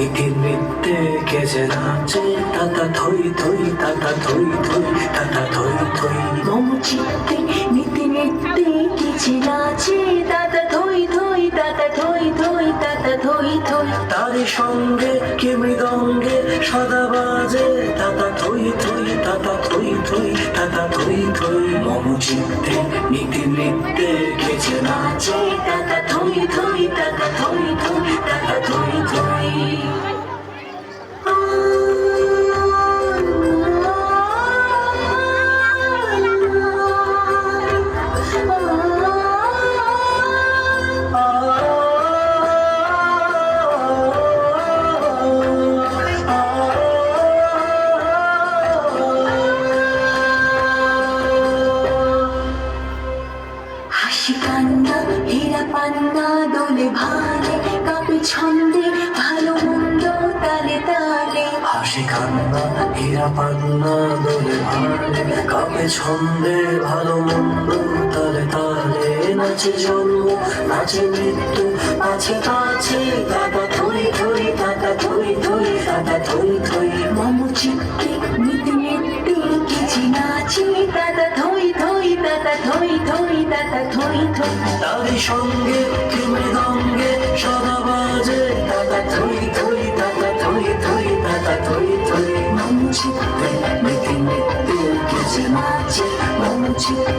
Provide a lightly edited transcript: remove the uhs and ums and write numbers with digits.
ইতিমধ্যে কেজে নাচে তাতা থই থই তাতা থই থই তাতা থই থই মম চিত্তে নিতে নিতে কিছু নাচে দাদা থই থই দাদা থই থই দাদা থই থই তারি সঙ্গে কে মৃদঙ্গে সদা বাজে তাতা থই থই তাতা থই থই তাতা থই থই মম চিত্তে নীতি নৃত্যে কেজে নাচে দাদা থই থই দাদা থই থই দাদা থই থই হাসি কান্না হীরা পান্না দোলে ভালে কাপে ছন্দে ভালো মন্দ তালে তালে হাসি কান্না হীরা পান্না দোলে ভালে কাপে ছন্দে ভালো মন্দ তালে তালে নাচে জন্ম নাচে মৃত্যু আছে কাছে দাদা থই থই দাদা থই থই দাদা থই থই মম চিত্তে নিতে নিতে কিছু নাচে দাদা থই থই দাদা থই থই দাদা থই থই তারি সঙ্গে কে মৃদঙ্গে সদা বাজে দাদা থই থই দাদা থই থই দাদা থই থই মম চিত্তে নিতে নিতে কিছু নাচে মম চিত্তে